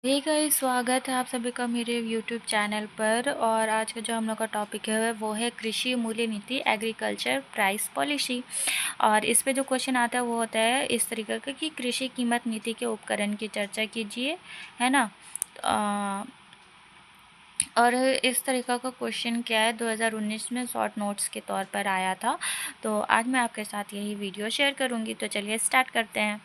Hey guys, स्वागत है आप सभी का मेरे यूट्यूब चैनल पर। और आज का जो हम लोग का टॉपिक है वो है कृषि मूल्य नीति, एग्रीकल्चर प्राइस पॉलिसी। और इस पे जो क्वेश्चन आता है वो होता है इस तरीके का कि कृषि कीमत नीति के उपकरण की चर्चा कीजिए, है ना। और इस तरीक़ा का क्वेश्चन क्या है 2019 में शॉर्ट नोट्स के तौर पर आया था। तो आज मैं आपके साथ यही वीडियो शेयर करूंगी। तो चलिए स्टार्ट करते हैं।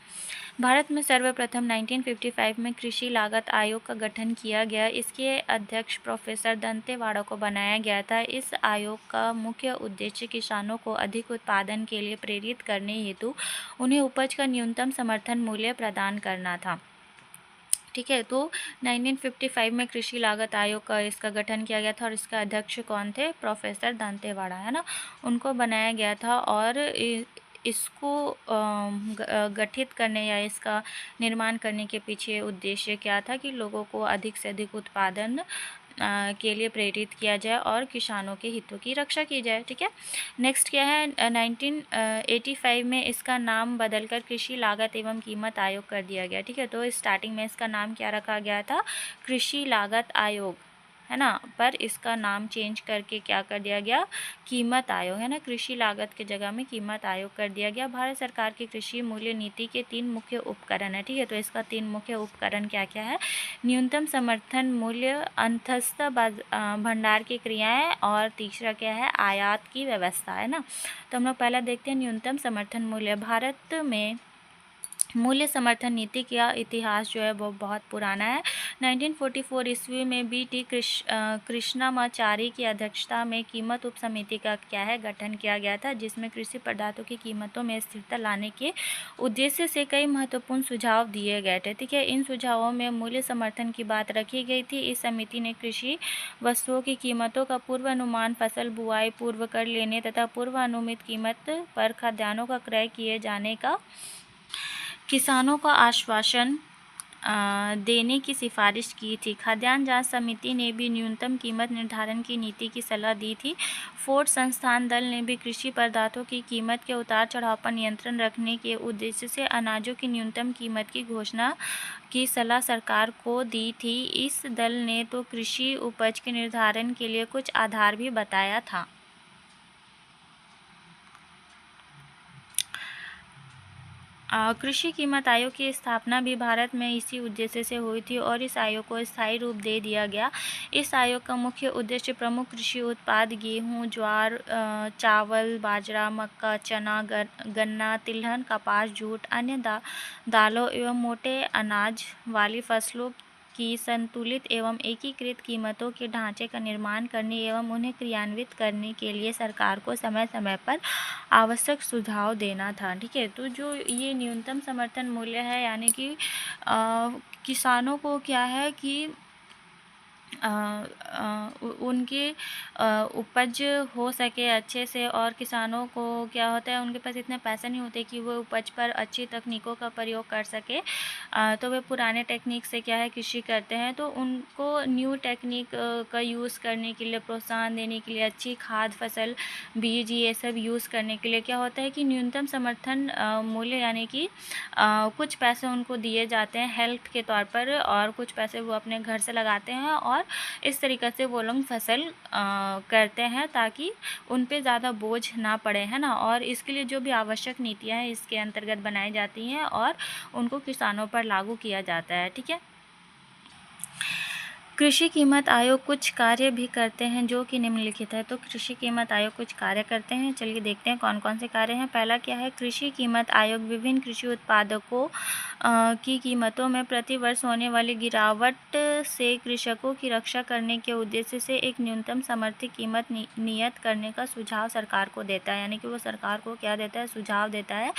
भारत में सर्वप्रथम 1955 में कृषि लागत आयोग का गठन किया गया। इसके अध्यक्ष प्रोफेसर दंतेवाड़ा को बनाया गया था। इस आयोग का मुख्य उद्देश्य किसानों को अधिक उत्पादन के लिए प्रेरित करने हेतु उन्हें उपज का न्यूनतम समर्थन मूल्य प्रदान करना था। ठीक है, तो 1955 में कृषि लागत आयोग का इसका गठन किया गया था और इसका अध्यक्ष कौन थे? प्रोफेसर दांतेवाड़ा, है ना, उनको बनाया गया था। और इसको गठित करने या इसका निर्माण करने के पीछे उद्देश्य क्या था कि लोगों को अधिक से अधिक उत्पादन के लिए प्रेरित किया जाए और किसानों के हितों की रक्षा की जाए। ठीक है, नेक्स्ट क्या है, 1985 में इसका नाम बदलकर कृषि लागत एवं कीमत आयोग कर दिया गया। ठीक है, तो स्टार्टिंग में इसका नाम क्या रखा गया था? कृषि लागत आयोग, है ना, पर इसका नाम चेंज करके क्या कर दिया गया? कीमत आयोग, है ना, कृषि लागत के जगह में कीमत आयोग कर दिया गया। भारत सरकार की कृषि मूल्य नीति के 3 मुख्य उपकरण है। ठीक है, तो इसका 3 मुख्य उपकरण क्या क्या है? न्यूनतम समर्थन मूल्य, अंतस्थ भंडार की क्रियाएं, और तीसरा क्या है? आयात की व्यवस्था, है ना। तो हम लोग पहला देखते हैं न्यूनतम समर्थन मूल्य। भारत में मूल्य समर्थन नीति का इतिहास जो है वो बहुत पुराना है। 1944 ईस्वी में बी.टी. कृष्णामाचारी की अध्यक्षता में कीमत उप समिति का क्या है? गठन किया गया था, जिसमें कृषि पदार्थों की कीमतों में स्थिरता लाने के उद्देश्य से कई महत्वपूर्ण सुझाव दिए गए थे। ठीक है, इन सुझावों में मूल्य समर्थन की बात रखी गई थी। इस समिति ने कृषि वस्तुओं की कीमतों का पूर्वानुमान, फसल बुआई पूर्व कर लेने तथा पूर्वानुमित कीमत पर खाद्यान्नों का क्रय किए जाने का किसानों को आश्वासन देने की सिफारिश की थी। खाद्यान्न जांच समिति ने भी न्यूनतम कीमत निर्धारण की नीति की सलाह दी थी। फोर्ड संस्थान दल ने भी कृषि पदार्थों की कीमत के उतार चढ़ाव पर नियंत्रण रखने के उद्देश्य से अनाजों की न्यूनतम कीमत की घोषणा की सलाह सरकार को दी थी। इस दल ने तो कृषि उपज के निर्धारण के लिए कुछ आधार भी बताया था। कृषि कीमत आयोग की स्थापना भी भारत में इसी उद्देश्य से हुई थी और इस आयोग को स्थायी रूप दे दिया गया। इस आयोग का मुख्य उद्देश्य प्रमुख कृषि उत्पाद गेहूं, ज्वार, चावल, बाजरा, मक्का, चना, गन्ना, तिलहन, कपास, जूट, अन्य दालों एवं मोटे अनाज वाली फसलों की संतुलित एवं एकीकृत कीमतों के ढांचे का निर्माण करने एवं उन्हें क्रियान्वित करने के लिए सरकार को समय समय पर आवश्यक सुझाव देना था। ठीक है, तो जो ये न्यूनतम समर्थन मूल्य है, यानी कि किसानों को क्या है कि उनकी उपज हो सके अच्छे से, और किसानों को क्या होता है, उनके पास इतने पैसे नहीं होते कि वो उपज पर अच्छी तकनीकों का प्रयोग कर सके। तो वे पुराने टेक्निक से क्या है कृषि करते हैं। तो उनको न्यू टेक्निक का यूज़ करने के लिए, प्रोत्साहन देने के लिए, अच्छी खाद, फसल, बीज, ये सब यूज़ करने के लिए क्या होता है कि न्यूनतम समर्थन मूल्य यानी कि कुछ पैसे उनको दिए जाते हैं हेल्प के तौर पर, और कुछ पैसे वो अपने घर से लगाते हैं और इस तरीक़े से वो लोग फसल करते हैं ताकि उन पे ज़्यादा बोझ ना पड़े, है ना। और इसके लिए जो भी आवश्यक नीतियाँ हैं इसके अंतर्गत बनाई जाती हैं और उनको किसानों पर लागू किया जाता है। ठीक है, कृषि कीमत आयोग कुछ कार्य भी करते हैं जो कि निम्नलिखित है। तो कृषि कीमत आयोग कुछ कार्य करते हैं, चलिए देखते हैं कौन कौन से कार्य हैं। पहला क्या है, कृषि कीमत आयोग विभिन्न कृषि उत्पादकों की कीमतों में प्रति वर्ष होने वाली गिरावट से कृषकों की रक्षा करने के उद्देश्य से एक न्यूनतम समर्थित कीमत नियत करने का सुझाव सरकार को देता है। यानी कि वो सरकार को क्या देता है? सुझाव देता है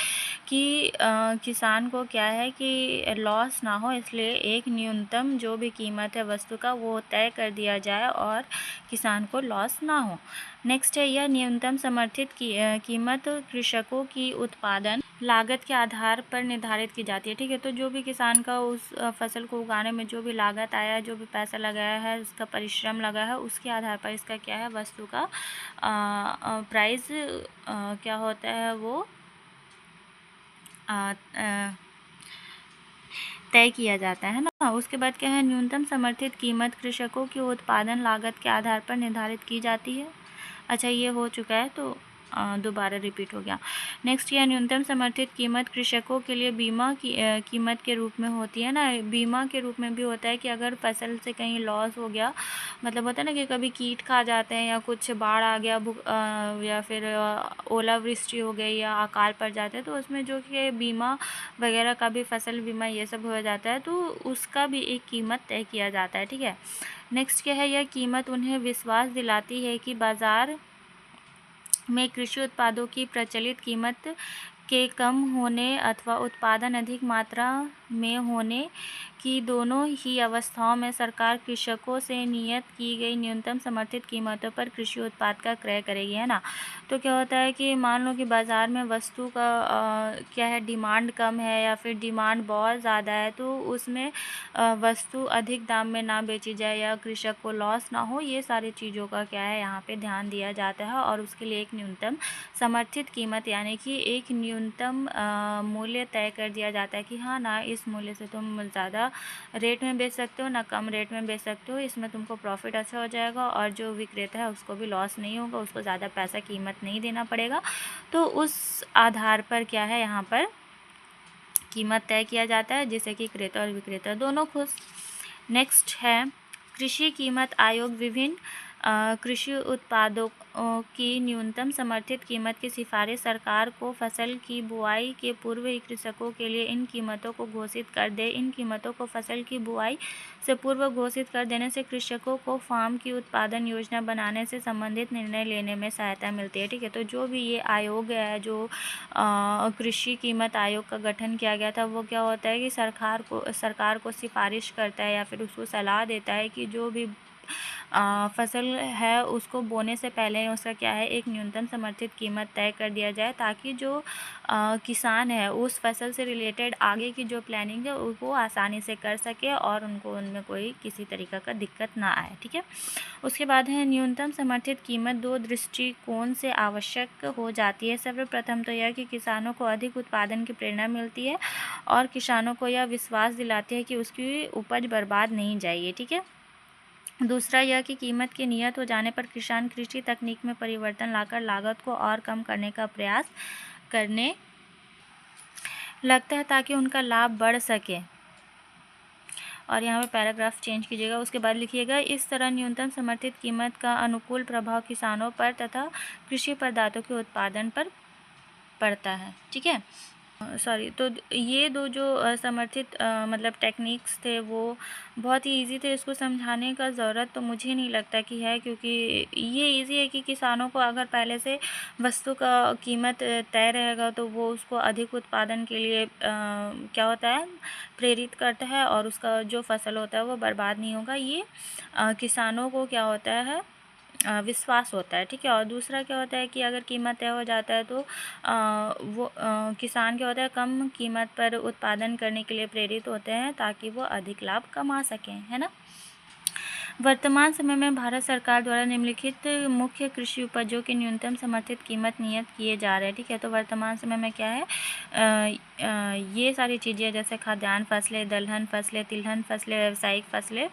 कि किसान को क्या है कि लॉस ना हो, इसलिए एक न्यूनतम जो भी कीमत है वस्तु का वो तय कर दिया जाए और किसान को लॉस ना हो। नेक्स्ट है, यह न्यूनतम समर्थित कीमत कृषकों की उत्पादन लागत के आधार पर निर्धारित की जाती है। ठीक है, तो जो भी किसान का उस फसल को उगाने में जो भी लागत आया है, जो भी पैसा लगाया है, उसका परिश्रम लगा है, उसके आधार पर इसका क्या है, वस्तु का प्राइस क्या होता है, वो तय किया जाता है ना। उसके बाद क्या है, न्यूनतम समर्थित कीमत कृषकों की उत्पादन लागत के आधार पर निर्धारित की जाती है। अच्छा, ये हो चुका है तो दोबारा रिपीट हो गया। नेक्स्ट, यह न्यूनतम समर्थित कीमत कृषकों के लिए बीमा की कीमत के रूप में होती है ना। बीमा के रूप में भी होता है कि अगर फसल से कहीं लॉस हो गया, मतलब होता है ना कि कभी कीट खा जाते हैं या कुछ बाढ़ आ गया, या फिर ओलावृष्टि हो गई या अकाल पड़ जाते हैं, तो उसमें जो कि बीमा वगैरह का भी, फसल बीमा ये सब हो जाता है, तो उसका भी एक कीमत तय किया जाता है। ठीक है। नेक्स्ट क्या है, यह कीमत उन्हें विश्वास दिलाती है कि बाज़ार में कृषि उत्पादों की प्रचलित कीमत के कम होने अथवा उत्पादन अधिक मात्रा में होने की दोनों ही अवस्थाओं में सरकार कृषकों से नियत की गई न्यूनतम समर्थित कीमतों पर कृषि उत्पाद का क्रय करेगी, है ना। तो क्या होता है कि मान लो कि बाज़ार में वस्तु का क्या है, डिमांड कम है या फिर डिमांड बहुत ज़्यादा है, तो उसमें वस्तु अधिक दाम में ना बेची जाए या कृषक को लॉस ना हो, ये सारी चीज़ों का क्या है, यहाँ पे ध्यान दिया जाता है। और उसके लिए एक न्यूनतम समर्थित कीमत यानी कि एक न्यूनतम मूल्य तय कर दिया जाता है कि हाँ ना, इस मूल्य से तुम ज़्यादा रेट में बेच सकते हो ना कम रेट में बेच सकते हो, इसमें तुमको प्रॉफिट अच्छा हो जाएगा और जो विक्रेता है उसको भी लॉस नहीं होगा, उसको ज़्यादा पैसा कीमत नहीं देना पड़ेगा। तो उस आधार पर क्या है, यहाँ पर कीमत तय किया जाता है, जिससे कि क्रेता और विक्रेता दोनों खुश। नेक्स्ट है, कृषि कीमत आयोग विभिन्न कृषि उत्पादों की न्यूनतम समर्थित कीमत की सिफारिश सरकार को फसल की बुआई के पूर्व ही कृषकों के लिए इन कीमतों को घोषित कर दे। इन कीमतों को फसल की बुआई से पूर्व घोषित कर देने से कृषकों को फार्म की उत्पादन योजना बनाने से संबंधित निर्णय लेने में सहायता मिलती है। ठीक है। तो जो भी ये आयोग है, जो कृषि कीमत आयोग का गठन किया गया था, वो क्या होता है कि सरकार को सिफारिश करता है या फिर उसको सलाह देता है कि जो भी फसल है उसको बोने से पहले उसका क्या है, एक न्यूनतम समर्थित कीमत तय कर दिया जाए, ताकि जो किसान है उस फसल से रिलेटेड आगे की जो प्लानिंग है वो आसानी से कर सके और उनको उनमें कोई किसी तरीक़ा का दिक्कत ना आए। ठीक है। उसके बाद है, न्यूनतम समर्थित कीमत दो दृष्टिकोण से आवश्यक हो जाती है। सर्वप्रथम तो यह कि किसानों को अधिक उत्पादन की प्रेरणा मिलती है और किसानों को यह विश्वास दिलाती है कि उसकी उपज बर्बाद नहीं जाएगी। ठीक है। दूसरा यह कि कीमत की नियत हो जाने पर किसान कृषि तकनीक में परिवर्तन लाकर लागत को और कम करने का प्रयास करने लगता है ताकि उनका लाभ बढ़ सके। और यहाँ पे पैराग्राफ चेंज कीजिएगा। उसके बाद लिखिएगा, इस तरह न्यूनतम समर्थित कीमत का अनुकूल प्रभाव किसानों पर तथा कृषि पदार्थों के उत्पादन पर पड़ता है। ठीक है। सॉरी, तो ये दो जो समर्थित मतलब टेक्निक्स थे वो बहुत ही इजी थे, इसको समझाने का ज़रूरत तो मुझे नहीं लगता कि है, क्योंकि ये इजी है कि किसानों को अगर पहले से वस्तु का कीमत तय रहेगा तो वो उसको अधिक उत्पादन के लिए क्या होता है, प्रेरित करता है और उसका जो फसल होता है वो बर्बाद नहीं होगा। ये किसानों को क्या होता है, विश्वास होता है। ठीक है। और दूसरा क्या होता है कि अगर कीमत तय हो जाता है तो वो किसान क्या होता है, कम कीमत पर उत्पादन करने के लिए प्रेरित होते हैं ताकि वो अधिक लाभ कमा सकें, है ना। वर्तमान समय में भारत सरकार द्वारा निम्नलिखित मुख्य कृषि उपजों की न्यूनतम समर्थित कीमत नियत किए जा रहे हैं। ठीक है। तो वर्तमान समय में क्या है, ये सारी चीज़ें जैसे खाद्यान्न फसलें, दलहन फसलें, तिलहन फसलें, व्यावसायिक फसलें,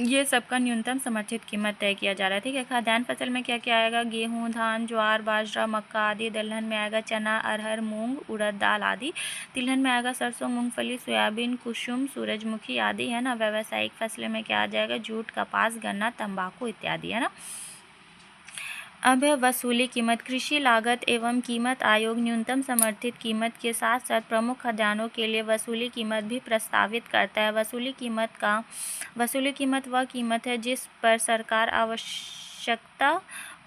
ये सबका न्यूनतम समर्थित कीमत तय किया जा रहा है। ठीक है। खाद्यान्न फसल में क्या क्या आएगा, गेहूँ, धान, ज्वार, बाजरा, मक्का आदि। दलहन में आएगा चना, अरहर, मूंग, उड़द दाल आदि। तिलहन में आएगा सरसों, मूंगफली, सोयाबीन, कुसुम, सूरजमुखी आदि, है ना। व्यावसायिक फसलें में क्या आ जाएगा, जूट, कपास, गन्ना, तंबाकू इत्यादि, है ना। अब है वसूली कीमत। कृषि लागत एवं कीमत आयोग न्यूनतम समर्थित कीमत के साथ साथ प्रमुख खाद्यान्नों के लिए वसूली कीमत भी प्रस्तावित करता है। वसूली कीमत वह कीमत है जिस पर सरकार आवश्यकता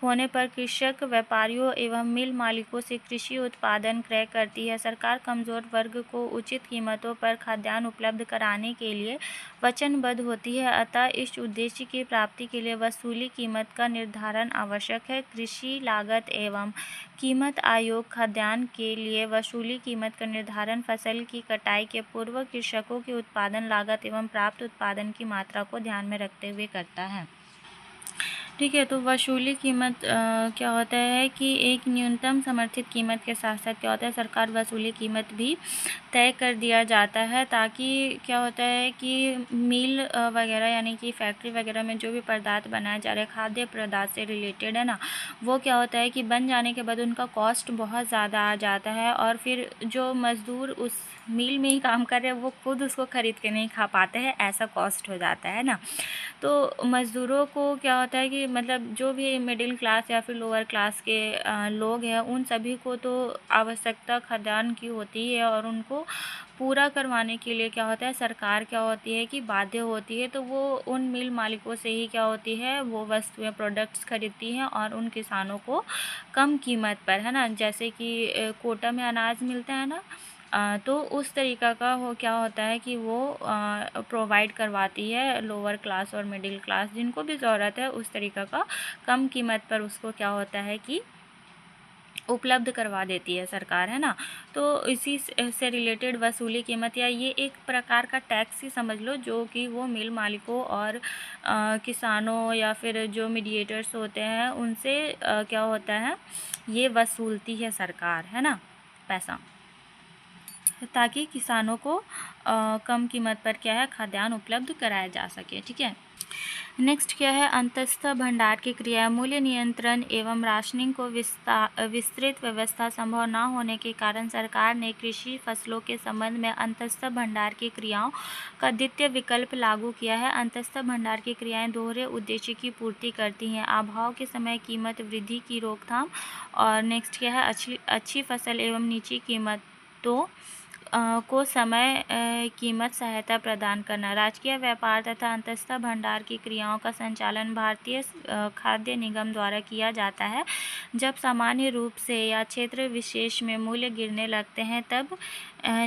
होने पर कृषक, व्यापारियों एवं मिल मालिकों से कृषि उत्पादन क्रय करती है। सरकार कमज़ोर वर्ग को उचित कीमतों पर खाद्यान्न उपलब्ध कराने के लिए वचनबद्ध होती है, अतः इस उद्देश्य की प्राप्ति के लिए वसूली कीमत का निर्धारण आवश्यक है। कृषि लागत एवं कीमत आयोग खाद्यान्न के लिए वसूली कीमत का निर्धारण फसल की कटाई के पूर्व कृषकों की उत्पादन लागत एवं प्राप्त उत्पादन की मात्रा को ध्यान में रखते हुए करता है। ठीक है, तो वसूली कीमत क्या होता है कि एक न्यूनतम समर्थित कीमत के साथ साथ क्या होता है, सरकार वसूली कीमत भी तय कर दिया जाता है, ताकि क्या होता है कि मिल वगैरह यानी कि फैक्ट्री वगैरह में जो भी पदार्थ बनाए जा रहे हैं खाद्य पदार्थ से रिलेटेड है ना, वो क्या होता है कि बन जाने के बाद उनका कॉस्ट बहुत ज़्यादा आ जाता है, और फिर जो मज़दूर उस मिल में ही काम कर रहे हैं वो खुद उसको ख़रीद के नहीं खा पाते हैं, ऐसा कॉस्ट हो जाता है ना। तो मज़दूरों को क्या होता है कि मतलब जो भी मिडिल क्लास या फिर लोअर क्लास के लोग हैं, उन सभी को तो आवश्यकता खाद्यान्न की होती है, और उनको पूरा करवाने के लिए क्या होता है, सरकार क्या होती है कि बाध्य होती है, तो वो उन मिल मालिकों से ही क्या होती है, वो वस्तुएं प्रोडक्ट्स खरीदती हैं और उन किसानों को कम कीमत पर, है ना, जैसे कि कोटा में अनाज मिलता है ना, तो उस तरीक़ा का वो क्या होता है कि वो प्रोवाइड करवाती है लोअर क्लास और मिडिल क्लास जिनको भी ज़रूरत है, उस तरीक़ा का कम कीमत पर उसको क्या होता है कि उपलब्ध करवा देती है सरकार, है ना। तो इसी से रिलेटेड वसूली कीमत, या ये एक प्रकार का टैक्स ही समझ लो, जो कि वो मिल मालिकों और किसानों या फिर जो मीडिएटर्स होते हैं उनसे क्या होता है, ये वसूलती है सरकार, है ना, पैसा, ताकि किसानों को कम कीमत पर क्या है, खाद्यान्न उपलब्ध कराया जा सके। ठीक है, नेक्स्ट क्या है, अंतस्थ भंडार की क्रिया। मूल्य नियंत्रण एवं राशनिंग को विस्तृत व्यवस्था संभव न होने के कारण सरकार ने कृषि फसलों के संबंध में अंतस्थ भंडार की क्रियाओं का द्वितीय विकल्प लागू किया है। अंतस्थ भंडार की क्रियाएं दोहरे उद्देश्य की पूर्ति करती हैं: अभाव के समय कीमत वृद्धि की रोकथाम, और नेक्स्ट क्या है, अच्छी फसल एवं नीची कीमतों को समय कीमत सहायता प्रदान करना। राजकीय व्यापार तथा अंतस्थ भंडार की क्रियाओं का संचालन भारतीय खाद्य निगम द्वारा किया जाता है। जब सामान्य रूप से या क्षेत्र विशेष में मूल्य गिरने लगते हैं, तब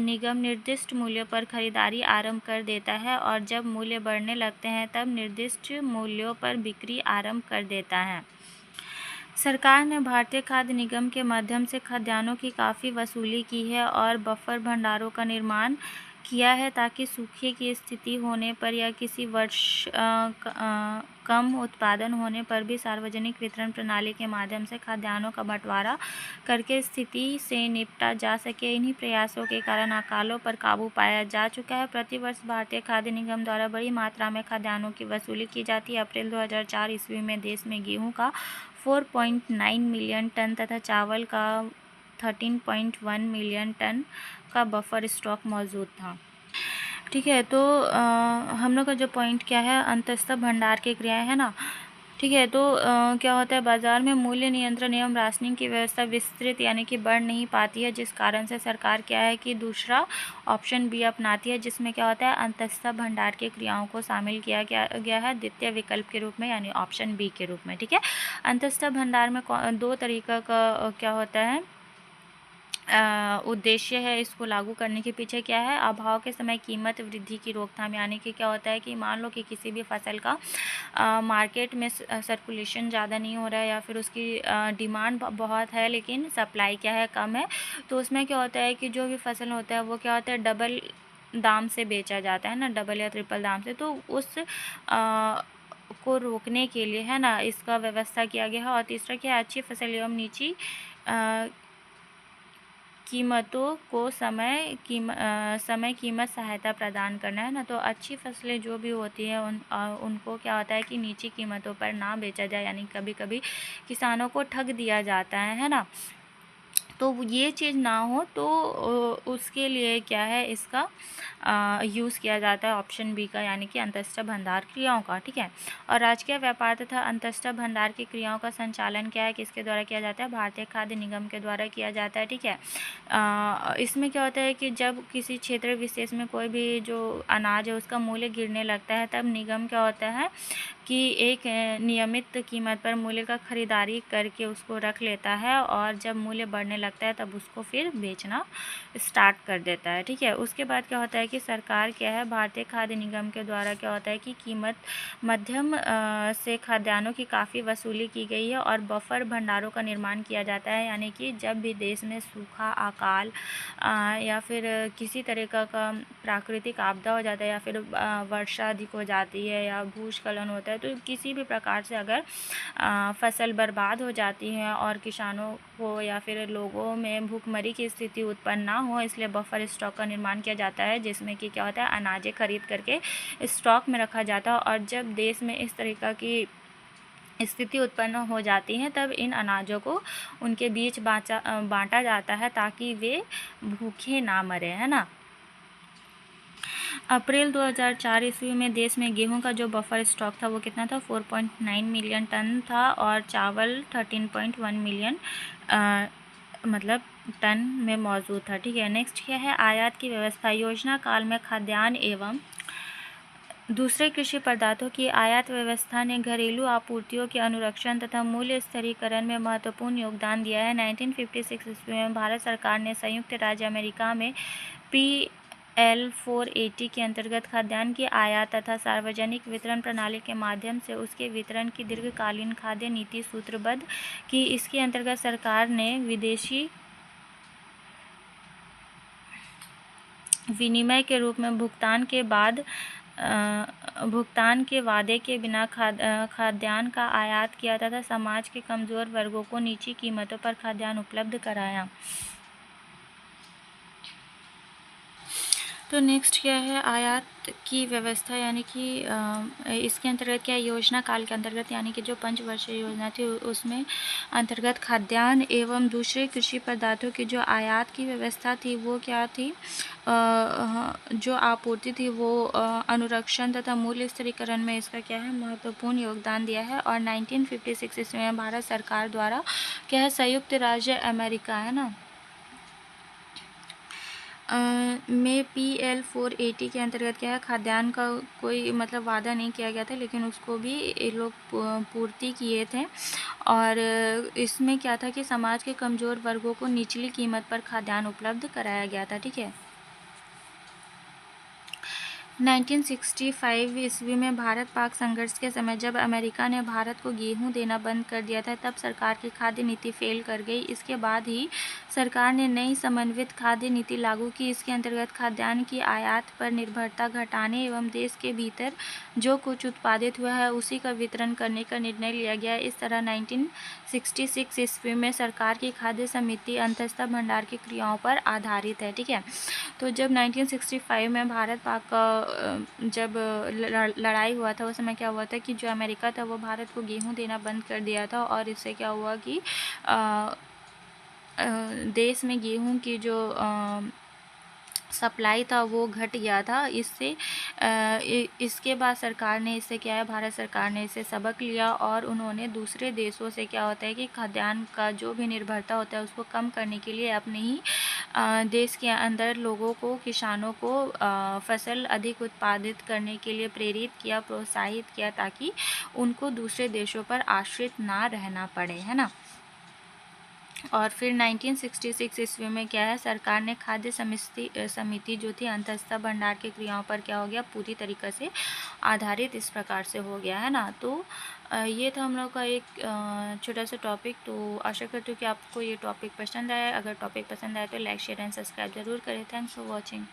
निगम निर्दिष्ट मूल्यों पर खरीदारी आरंभ कर देता है, और जब मूल्य बढ़ने लगते हैं तब निर्दिष्ट मूल्यों पर बिक्री आरंभ कर देता है। सरकार ने भारतीय खाद्य निगम के माध्यम से खाद्यान्नों की काफ़ी वसूली की है और बफर भंडारों का निर्माण किया है, ताकि सूखे की स्थिति होने पर या किसी वर्ष कम उत्पादन होने पर भी सार्वजनिक वितरण प्रणाली के माध्यम से खाद्यान्नों का बंटवारा करके स्थिति से निपटा जा सके। इन्हीं प्रयासों के कारण अकालों पर काबू पाया जा चुका है। प्रतिवर्ष भारतीय खाद्य निगम द्वारा बड़ी मात्रा में खाद्यान्नों की वसूली की जाती है। अप्रैल 2004 ईस्वी में देश में गेहूँ का 4.9 मिलियन टन तथा चावल का 13.1 मिलियन टन का बफर स्टॉक मौजूद था। ठीक है, तो हम लोग का जो पॉइंट क्या है, अंतस्थ भंडार की क्रियाएं, है ना। ठीक है, तो क्या होता है, बाज़ार में मूल्य नियंत्रण एवं राशनिंग की व्यवस्था विस्तृत यानी कि बढ़ नहीं पाती है, जिस कारण से सरकार क्या है कि दूसरा ऑप्शन बी अपनाती है, जिसमें क्या होता है, अंतस्थ भंडार की क्रियाओं को शामिल किया गया है द्वितीय विकल्प के रूप में, यानी ऑप्शन बी के रूप में। ठीक है, अंतस्थ भंडार में दो तरीक़ा का क्या होता है, उद्देश्य है इसको लागू करने के पीछे क्या है, अभाव के समय कीमत वृद्धि की रोकथाम, यानी कि क्या होता है कि मान लो कि किसी भी फसल का मार्केट में सर्कुलेशन ज़्यादा नहीं हो रहा है, या फिर उसकी डिमांड बहुत है लेकिन सप्लाई क्या है, कम है, तो उसमें क्या होता है कि जो भी फसल होता है वो क्या होता है, डबल दाम से बेचा जाता है ना, डबल या ट्रिपल दाम से। तो उस को रोकने के लिए, है ना, इसका व्यवस्था किया गया है। और तीसरा क्या है, अच्छी फसल एवं नीची कीमतों को समय कीमत सहायता प्रदान करना, है ना। तो अच्छी फसलें जो भी होती हैं उनको क्या होता है कि नीची कीमतों पर ना बेचा जाए, यानी कभी कभी किसानों को ठग दिया जाता है ना। तो ये चीज़ ना हो, तो उसके लिए क्या है, इसका यूज़ किया जाता है ऑप्शन बी का, यानी कि अंतस्थ भंडार क्रियाओं का। ठीक है, और राजकीय व्यापार तथा अंतस्थ भंडार की क्रियाओं का संचालन क्या है, किसके द्वारा किया जाता है, भारतीय खाद्य निगम के द्वारा किया जाता है। ठीक है, इसमें क्या होता है कि जब किसी क्षेत्र विशेष में कोई भी जो अनाज है उसका मूल्य गिरने लगता है, तब निगम क्या होता है कि एक नियमित कीमत पर मूल्य का खरीदारी करके उसको रख लेता है, और जब मूल्य बढ़ने लगता लगता है तब उसको फिर बेचना स्टार्ट कर देता है। ठीक है, उसके बाद क्या होता है कि सरकार क्या है, भारतीय खाद्य निगम के द्वारा क्या होता है कि कीमत मध्यम से खाद्यान्नों की काफ़ी वसूली की गई है और बफर भंडारों का निर्माण किया जाता है। यानी कि जब भी देश में सूखा, अकाल या फिर किसी तरह का प्राकृतिक आपदा हो जाता है या फिर वर्षा अधिक हो जाती है या भूस्खलन होता है, तो किसी भी प्रकार से अगर फसल बर्बाद हो जाती है और किसानों को या फिर लोगों में भूखमरी की स्थिति उत्पन्न ना हो, इसलिए बफर स्टॉक का निर्माण किया जाता है, जिसमें कि क्या होता है, अनाजें खरीद करके स्टॉक में रखा जाता है। और जब देश में इस तरीक़ा की स्थिति उत्पन्न हो जाती है तब इन अनाजों को उनके बीच बांटा जाता है ताकि वे भूखे ना मरे, है ना। अप्रैल 2004 ईस्वी में देश में गेहूं का जो बफर स्टॉक था वो कितना था, 4.9 मिलियन टन था और चावल 13.1 मिलियन मतलब टन में मौजूद था। ठीक है, नेक्स्ट क्या है, आयात की व्यवस्था। योजना काल में खाद्यान्न एवं दूसरे कृषि पदार्थों की आयात व्यवस्था ने घरेलू आपूर्तियों के अनुरक्षण तथा मूल्य स्थिरीकरण में महत्वपूर्ण योगदान दिया है। 1956 ईस्वी में भारत सरकार ने संयुक्त राज्य अमेरिका में PL 480 के अंतर्गत खाद्यान्न की आयात तथा सार्वजनिक वितरण प्रणाली के माध्यम से उसके वितरण की दीर्घकालीन खाद्य नीति सूत्रबद्ध की। इसके अंतर्गत सरकार ने विदेशी विनिमय के रूप में भुगतान के वादे के बिना खाद्यान्न का आयात किया तथा समाज के कमज़ोर वर्गों को नीची कीमतों पर खाद्यान्न उपलब्ध कराया। तो नेक्स्ट क्या है, आयात की व्यवस्था, यानी कि इसके अंतर्गत क्या, योजना काल के अंतर्गत यानी कि जो पंचवर्षीय योजना थी उसमें अंतर्गत खाद्यान्न एवं दूसरे कृषि पदार्थों की जो आयात की व्यवस्था थी वो क्या थी, जो आपूर्ति थी वो अनुरक्षण तथा मूल्य स्थिरीकरण में इसका क्या है, महत्वपूर्ण योगदान दिया है। और 1956 ईस्वी में भारत सरकार द्वारा क्या है, संयुक्त राज्य अमेरिका, है ना, में PL 480 के अंतर्गत क्या है, खाद्यान्न का कोई मतलब वादा नहीं किया गया था, लेकिन उसको भी ये लोग पूर्ति किए थे। और इसमें क्या था कि समाज के कमज़ोर वर्गों को निचली कीमत पर खाद्यान्न उपलब्ध कराया गया था। ठीक है, 1965 ईस्वी में भारत पाक संघर्ष के समय जब अमेरिका ने भारत को गेहूं देना बंद कर दिया था तब सरकार की खाद्य नीति फेल कर गई। इसके बाद ही सरकार ने नई समन्वित खाद्य नीति लागू की। इसके अंतर्गत खाद्यान्न की आयात पर निर्भरता घटाने एवं देश के भीतर जो कुछ उत्पादित हुआ है उसी का वितरण करने का निर्णय लिया गया। इस तरह 1966 ईस्वी में सरकार की खाद्य समिति अंतःस्थ भंडार की क्रियाओं पर आधारित है। ठीक है, तो जब 1965 में भारत पाक का जब लड़ाई हुआ था उस समय क्या हुआ था कि जो अमेरिका था वो भारत को गेहूं देना बंद कर दिया था और इससे क्या हुआ कि देश में गेहूं की जो सप्लाई था वो घट गया था। इसके बाद सरकार ने इससे क्या है, भारत सरकार ने इससे सबक लिया और उन्होंने दूसरे देशों से क्या होता है कि खाद्यान्न का जो भी निर्भरता होता है उसको कम करने के लिए अपने ही देश के अंदर लोगों को, किसानों को फसल अधिक उत्पादित करने के लिए प्रेरित किया, प्रोत्साहित किया ताकि उनको दूसरे देशों पर आश्रित ना रहना पड़े, है ना। और फिर 1966 ईस्वी में क्या है, सरकार ने खाद्य समिति जो थी अंतःस्थ भंडार की क्रियाओं पर क्या हो गया, पूरी तरीक़े से आधारित इस प्रकार से हो गया, है ना। तो ये था हम लोग का एक छोटा सा टॉपिक। तो आशा करती हूँ कि आपको ये टॉपिक पसंद आया। अगर टॉपिक पसंद आया तो लाइक, शेयर एंड सब्सक्राइब ज़रूर करें। Thanks for watching.